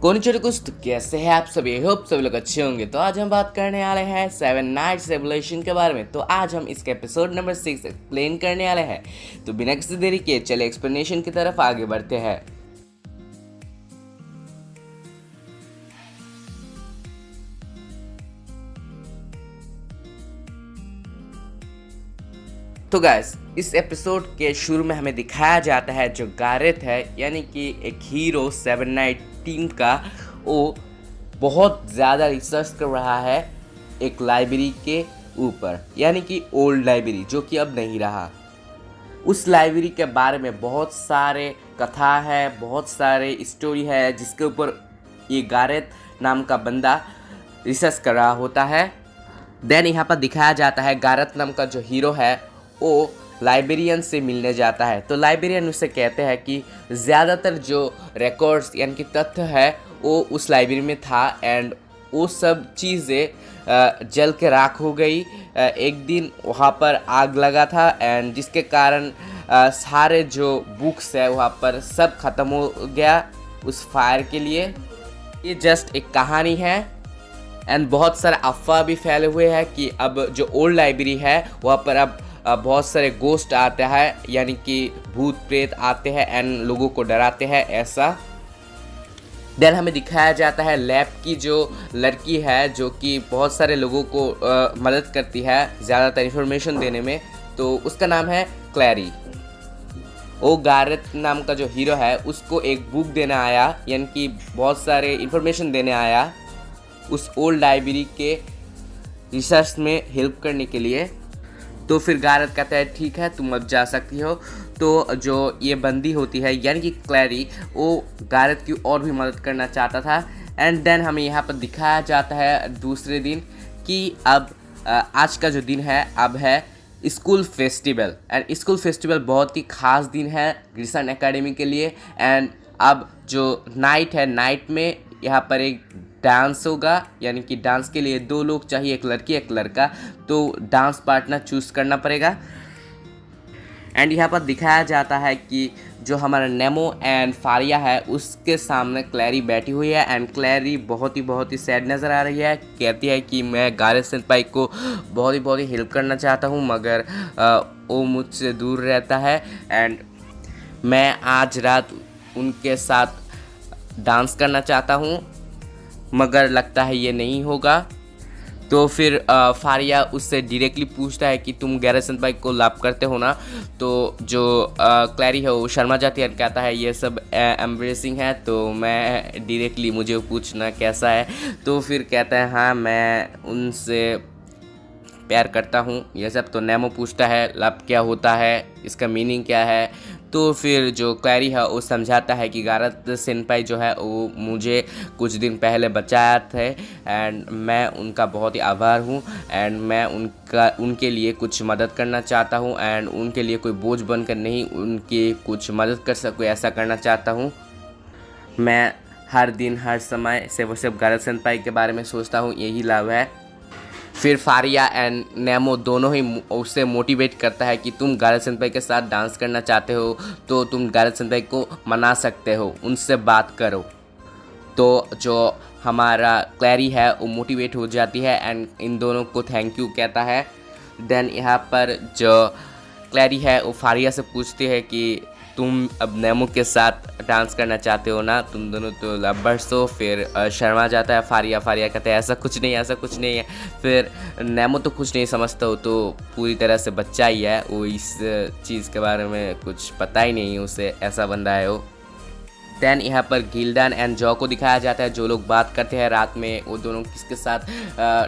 तो कैसे हैं आप सभी। होप सभी लोग अच्छे होंगे। तो आज हम बात करने वाले हैं सेवन नाइट्स रेवोल्यूशन के बारे में। तो आज हम इसके एपिसोड नंबर 6 एक्सप्लेन करने वाले हैं। तो बिना किसी देरी के चले एक्सप्लेनेशन की तरफ आगे बढ़ते हैं। तो गाइस, इस एपिसोड के शुरू में हमें दिखाया जाता है जो गारेथ है, यानी कि एक हीरो सेवन नाइट टीम का, वो बहुत ज़्यादा रिसर्च कर रहा है एक लाइब्रेरी के ऊपर, यानी कि ओल्ड लाइब्रेरी जो कि अब नहीं रहा। उस लाइब्रेरी के बारे में बहुत सारे कथा है, बहुत सारे स्टोरी है जिसके ऊपर ये गारेथ नाम का बंदा रिसर्च कर रहा होता है। देन यहाँ पर दिखाया जाता है गारेथ नाम का जो हीरो है वो लाइब्रेरियन से मिलने जाता है। तो लाइब्रेरियन उससे कहते हैं कि ज़्यादातर जो रिकॉर्ड्स यानी कि तथ्य है वो उस लाइब्रेरी में था एंड वो सब चीज़ें जल के राख हो गई। एक दिन वहाँ पर आग लगा था एंड जिसके कारण सारे जो बुक्स है वहाँ पर सब ख़त्म हो गया उस फायर के लिए। ये जस्ट एक कहानी है एंड बहुत सारे अफवाह भी फैले हुए हैं कि अब जो ओल्ड लाइब्रेरी है वहाँ पर अब बहुत सारे गोस्ट आते हैं, यानी कि भूत प्रेत आते हैं एंड लोगों को डराते हैं ऐसा। देन हमें दिखाया जाता है लैब की जो लड़की है जो कि बहुत सारे लोगों को मदद करती है ज़्यादातर इन्फॉर्मेशन देने में। तो उसका नाम है क्लैरी। वो गारेथ नाम का जो हीरो है उसको एक बुक देने आया, यानी कि बहुत सारे इन्फॉर्मेशन देने आया उस ओल्ड लाइब्रेरी के रिसर्च में हेल्प करने के लिए। तो फिर गारेथ कहता है ठीक है तुम अब जा सकती हो। तो जो ये बंदी होती है यानी कि क्लैरी, वो गारेथ की और भी मदद करना चाहता था। एंड देन हमें यहाँ पर दिखाया जाता है दूसरे दिन कि अब आज का जो दिन है अब है school festival. And school festival बहुत ही ख़ास दिन है ग्रीसन एकेडमी के लिए। एंड अब जो नाइट है, नाइट में यहाँ पर एक डांस होगा, यानी कि डांस के लिए दो लोग चाहिए, एक लड़की एक लड़का। तो डांस पार्टनर चूज़ करना पड़ेगा। एंड यहाँ पर दिखाया जाता है कि जो हमारा नेमो एंड फारिया है उसके सामने क्लैरी बैठी हुई है एंड क्लैरी बहुत ही सैड नज़र आ रही है। कहती है कि मैं गारेथ सेनपाई को बहुत ही हेल्प करना चाहता हूँ मगर वो मुझसे दूर रहता है एंड मैं आज रात उनके साथ डांस करना चाहता हूँ मगर लगता है ये नहीं होगा। तो फिर फारिया उससे डायरेक्टली पूछता है कि तुम गारेथ सेनपाई को लव करते हो ना। तो जो क्लैरी है वो शर्मा जाती है, कहता है ये सब एम्ब्रेसिंग है तो मैं डायरेक्टली मुझे पूछना कैसा है। तो फिर कहता है हाँ मैं उनसे प्यार करता हूँ ये सब। तो नेमो पूछता है लव क्या होता है, इसका मीनिंग क्या है। तो फिर जो क्लैरी है वो समझाता है कि गारेथ सेनपाई जो है वो मुझे कुछ दिन पहले बचाया थे एंड मैं उनका बहुत ही आभार हूँ एंड मैं उनके लिए कुछ मदद करना चाहता हूँ एंड उनके लिए कोई बोझ बनकर नहीं, उनकी कुछ मदद कर सकूँ ऐसा करना चाहता हूँ। मैं हर दिन हर समय से वो सिर्फ गारेथ सेनपाई के बारे में सोचता हूँ, यही लव है। फिर फारिया एंड नेमो दोनों ही उससे मोटिवेट करता है कि तुम गारेथ सेनपाई के साथ डांस करना चाहते हो तो तुम गारेथ सेनपाई को मना सकते हो, उनसे बात करो। तो जो हमारा क्लैरी है वो मोटिवेट हो जाती है एंड इन दोनों को थैंक यू कहता है। देन यहाँ पर जो क्लैरी है वो फारिया से पूछती है कि तुम अब नेमो के साथ डांस करना चाहते हो ना, तुम दोनों तो लवर्स हो। फिर शर्मा जाता है फारिया कहता है ऐसा कुछ नहीं है। फिर नेमो तो कुछ नहीं समझता हो, तो पूरी तरह से बच्चा ही है वो, इस चीज़ के बारे में कुछ पता ही नहीं उसे, ऐसा बंदा है वो। देन यहाँ पर गिल्डन एंड जॉ को दिखाया जाता है, जो लोग बात करते हैं रात में वो दोनों किसके साथ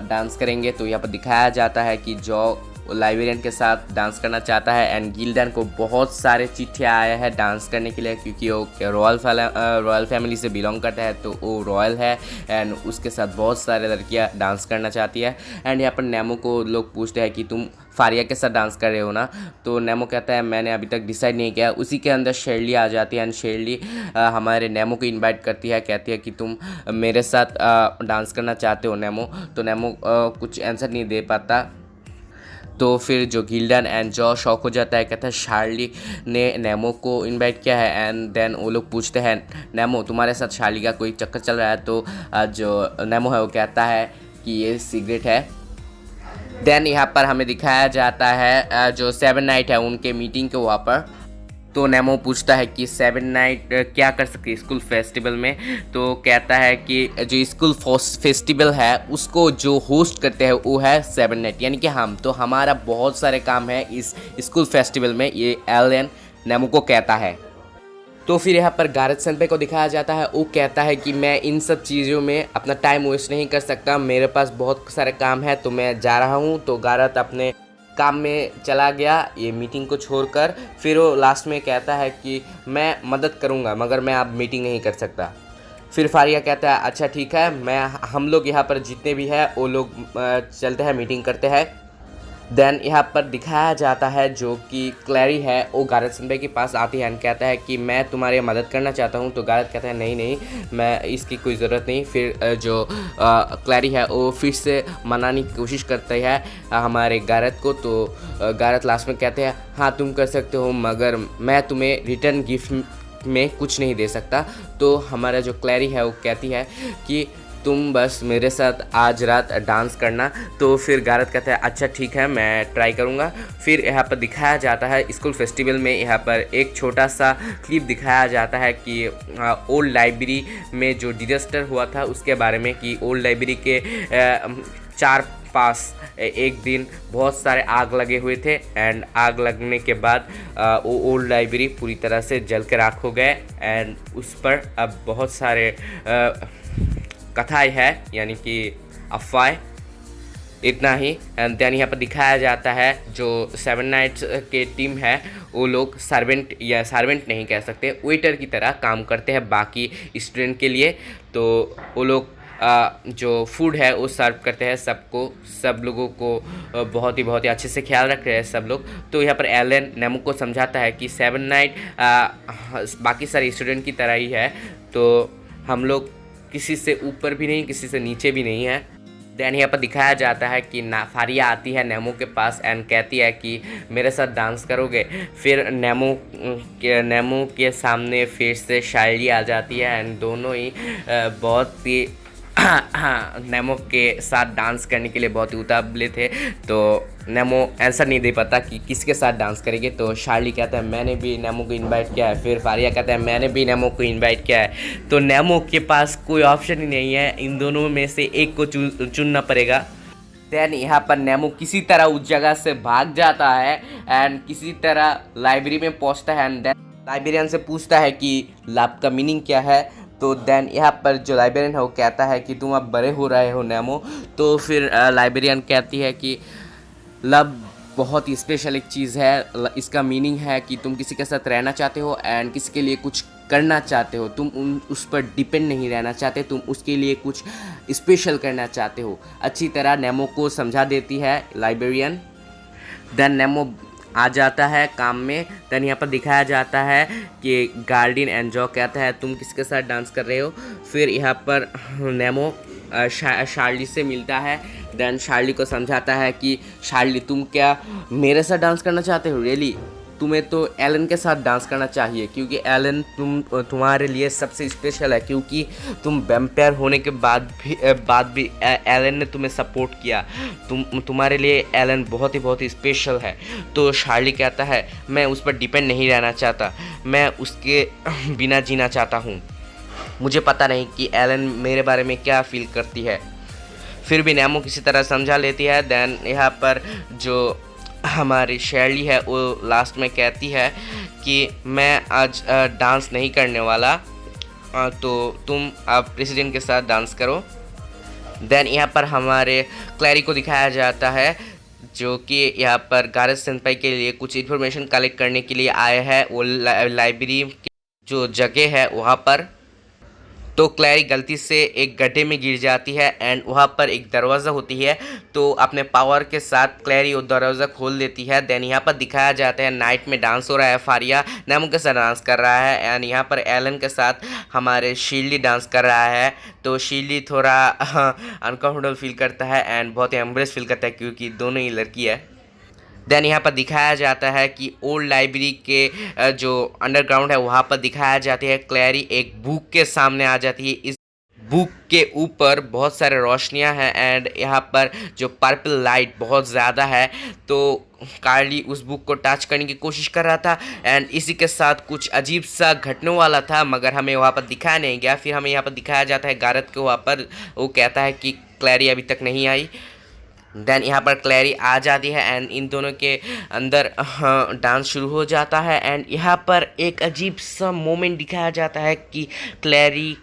डांस करेंगे। तो यहाँ पर दिखाया जाता है कि जॉ लाइब्रेरियन के साथ डांस करना चाहता है एंड गिल्डन को बहुत सारे चिट्ठियाँ आया है डांस करने के लिए, क्योंकि वो रॉयल फैमिली से बिलोंग करता है तो वो रॉयल है एंड उसके साथ बहुत सारे लड़कियाँ डांस करना चाहती है। एंड यहाँ पर नेमो को लोग पूछते हैं कि तुम फारिया के साथ डांस कर रहे हो ना। तो नेमो कहता है मैंने अभी तक डिसाइड नहीं किया। उसी के अंदर शेरली आ जाती है एंड शेरली हमारे नेमो को इनवाइट करती है, कहती है कि तुम मेरे साथ डांस करना चाहते हो नेमो। तो नेमो कुछ आंसर नहीं दे पाता। तो फिर जो गिल्डन एंड जॉ शॉक हो जाता है, कहता है शार्ली ने नेमो को इनवाइट किया है। एंड देन वो लोग पूछते हैं नेमो तुम्हारे साथ शार्ली का कोई चक्कर चल रहा है? तो जो नेमो है वो कहता है कि ये सिगरेट है। देन यहाँ पर हमें दिखाया जाता है जो 7 नाइट है उनके मीटिंग के वहाँ पर। तो नेमो पूछता है कि 7 नाइट क्या कर सकती है स्कूल फेस्टिवल में? तो कहता है कि जो स्कूल फेस्टिवल है उसको जो होस्ट करते हैं वो है 7 नाइट, यानी कि हम। तो हमारा बहुत सारे काम है इस स्कूल फेस्टिवल में, ये एलन नेमो को कहता है। तो फिर यहाँ पर गारथ सेनपाई को दिखाया जाता है, वो कहता है कि मैं इन सब चीज़ों में अपना टाइम वेस्ट नहीं कर सकता, मेरे पास बहुत सारे काम है तो मैं जा रहा हूँ। तो गारथ अपने काम में चला गया ये मीटिंग को छोड़कर। फिर वो लास्ट में कहता है कि मैं मदद करूँगा मगर मैं अब मीटिंग नहीं कर सकता। फिर फारिया कहता है अच्छा ठीक है, हम लोग यहाँ पर जितने भी हैं वो लोग चलते हैं मीटिंग करते हैं। देन यहाँ पर दिखाया जाता है जो कि क्लैरी है वो गारथ सेनपाई के पास आती है और कहता है कि मैं तुम्हारी मदद करना चाहता हूँ। तो गारथ कहता है नहीं मैं इसकी कोई ज़रूरत नहीं। फिर जो क्लैरी है वो फिर से मनाने की कोशिश करती है हमारे गारथ को। तो गारथ लास्ट में कहते हैं हाँ तुम कर सकते हो मगर मैं तुम्हें रिटर्न गिफ्ट में कुछ नहीं दे सकता। तो हमारा जो क्लैरी है वो कहती है कि तुम बस मेरे साथ आज रात डांस करना। तो फिर गारथ कहता है अच्छा ठीक है मैं ट्राई करूँगा। फिर यहाँ पर दिखाया जाता है स्कूल फेस्टिवल में, यहाँ पर एक छोटा सा क्लिप दिखाया जाता है कि ओल्ड लाइब्रेरी में जो डिजास्टर हुआ था उसके बारे में, कि ओल्ड लाइब्रेरी के 4 पास एक दिन बहुत सारे आग लगे हुए थे एंड आग लगने के बाद वो ओल्ड लाइब्रेरी पूरी तरह से जल के राख हो गए एंड उस पर अब बहुत सारे कथाएं है यानी कि अफवाह। इतना ही। एंड देन यहाँ पर दिखाया जाता है जो 7 नाइट्स के टीम है वो लोग सर्वेंट नहीं कह सकते, वेटर की तरह काम करते हैं बाकी स्टूडेंट के लिए। तो वो लोग जो फूड है वो सर्व करते हैं सबको, सब लोगों को बहुत ही अच्छे से ख्याल रख रहे हैं सब लोग। तो यहाँ पर एलन नेमो को समझाता है कि 7 नाइट बाकी सारे स्टूडेंट की तरह ही है, तो हम लोग किसी से ऊपर भी नहीं किसी से नीचे भी नहीं है। देन यहाँ पर दिखाया जाता है कि फारिया आती है नेमो के पास एंड कहती है कि मेरे साथ डांस करोगे? फिर नेमो के सामने फिर से शायरी आ जाती है एंड दोनों ही बहुत ही नेमो के साथ डांस करने के लिए बहुत ही उतावले थे। तो नेमो आंसर नहीं दे पाता कि किसके साथ डांस करेंगे। तो शार्ली कहता है मैंने भी नेमो को इनवाइट किया है। फिर फारिया कहता है मैंने भी नेमो को इनवाइट किया है। तो नेमो के पास कोई ऑप्शन ही नहीं है, इन दोनों में से एक को चुनना पड़ेगा। देन यहाँ पर नेमो किसी तरह उस जगह से भाग जाता है एंड किसी तरह लाइब्रेरी में पहुँचता है एंड देन लाइब्रेरियन से पूछता है कि लव का मीनिंग क्या है। तो देन यहाँ पर जो लाइब्रेरियन है वो कहता है कि तुम अब बड़े हो रहे हो नेमो। तो फिर लाइब्रेरियन कहती है कि लव बहुत ही स्पेशल एक चीज़ है, इसका मीनिंग है कि तुम किसी के साथ रहना चाहते हो एंड किसी के लिए कुछ करना चाहते हो, तुम उस पर डिपेंड नहीं रहना चाहते, तुम उसके लिए कुछ स्पेशल करना चाहते हो। अच्छी तरह नेमो को समझा देती है लाइब्रेरियन। देन नेमो आ जाता है काम में। देन यहाँ पर दिखाया जाता है कि गार्डियन एंड जॉ कहता है तुम किसके साथ डांस कर रहे हो। फिर यहाँ पर नेमो शार्ली से मिलता है। देन शार्ली को समझाता है कि शार्ली तुम क्या मेरे साथ डांस करना चाहते हो? रियली तुम्हें तो एलन के साथ डांस करना चाहिए क्योंकि एलन तुम्हारे लिए सबसे स्पेशल है, क्योंकि तुम वैम्पायर होने के बाद भी एलन ने तुम्हें सपोर्ट किया, तुम्हारे लिए एलन बहुत ही स्पेशल है। तो शार्ली कहता है मैं उस पर डिपेंड नहीं रहना चाहता, मैं उसके बिना जीना चाहता हूँ। मुझे पता नहीं कि एलन मेरे बारे में क्या फील करती है। फिर भी नेमो किसी तरह समझा लेती है। देन यहाँ पर जो हमारी शैली है वो लास्ट में कहती है कि मैं आज डांस नहीं करने वाला, तो तुम अब प्रेसिडेंट के साथ डांस करो। देन यहाँ पर हमारे क्लैरी को दिखाया जाता है जो कि यहाँ पर गारथ सेनपाई के लिए कुछ इन्फॉर्मेशन कलेक्ट करने के लिए आया है। वो लाइब्रेरी की जो जगह है वहाँ पर। तो क्लैरी गलती से एक गड्ढे में गिर जाती है एंड वहाँ पर एक दरवाज़ा होती है, तो अपने पावर के साथ क्लैरी वो दरवाज़ा खोल देती है। देन यहाँ पर दिखाया जाता है नाइट में डांस हो रहा है, फारिया नेमो के साथ डांस कर रहा है एंड यहाँ पर एलन के साथ हमारे शील्डी डांस कर रहा है। तो शील्डी थोड़ा अनकम्फर्टेबल फील करता है एंड बहुत ही एम्ब्रेस फील करता है क्योंकि दोनों ही लड़की है। देन यहाँ पर दिखाया जाता है कि ओल्ड लाइब्रेरी के जो अंडरग्राउंड है वहाँ पर दिखाया जाती है क्लैरी एक बुक के सामने आ जाती है। इस बुक के ऊपर बहुत सारे रोशनियां हैं एंड यहाँ पर जो पर्पल लाइट बहुत ज़्यादा है, तो कार्ली उस बुक को टच करने की कोशिश कर रहा था एंड इसी के साथ कुछ अजीब सा घटने वाला था, मगर हमें वहाँ पर दिखाया नहीं गया। फिर हमें यहाँ पर दिखाया जाता है गारत के वहाँ पर, वो कहता है कि क्लैरी अभी तक नहीं आई। देन यहाँ पर क्लैरी आ जाती है एंड इन दोनों के अंदर डांस शुरू हो जाता है एंड यहाँ पर एक अजीब सा मोमेंट दिखाया जाता है कि क्लैरी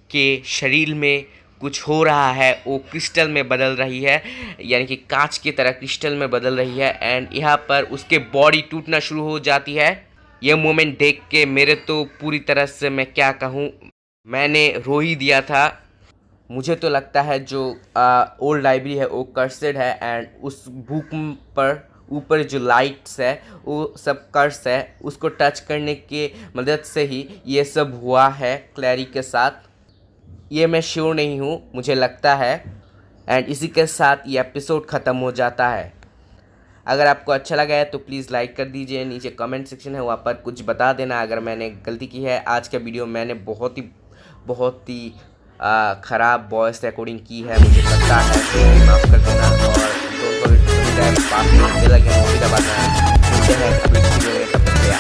के शरीर में कुछ हो रहा है, वो क्रिस्टल में बदल रही है, यानी कि कांच की तरह क्रिस्टल में बदल रही है एंड यहाँ पर उसके बॉडी टूटना शुरू हो जाती है। ये मोमेंट देख के मेरे तो पूरी तरह से, मैं क्या कहूँ, मैंने रो ही दिया था। मुझे तो लगता है जो ओल्ड लाइब्रेरी है वो कर्सेड है एंड उस बुक पर ऊपर जो लाइट्स है वो सब कर्स है, उसको टच करने के मदद से ही ये सब हुआ है क्लैरी के साथ। ये मैं श्योर नहीं हूँ, मुझे लगता है। एंड इसी के साथ ये एपिसोड ख़त्म हो जाता है। अगर आपको अच्छा लगा है तो प्लीज़ लाइक कर दीजिए, नीचे कमेंट सेक्शन है वहाँ पर कुछ बता देना अगर मैंने गलती की है। आज का वीडियो मैंने बहुत ही ख़राब वॉइस रिकॉर्डिंग की है, मुझे पता है, तो माफ़ कर देना और डोंट फॉरगेट टू सब्सक्राइब, पास में बेल आइकन भी दबाना। मिलते हैं अगली वीडियो में, तब तक के लिए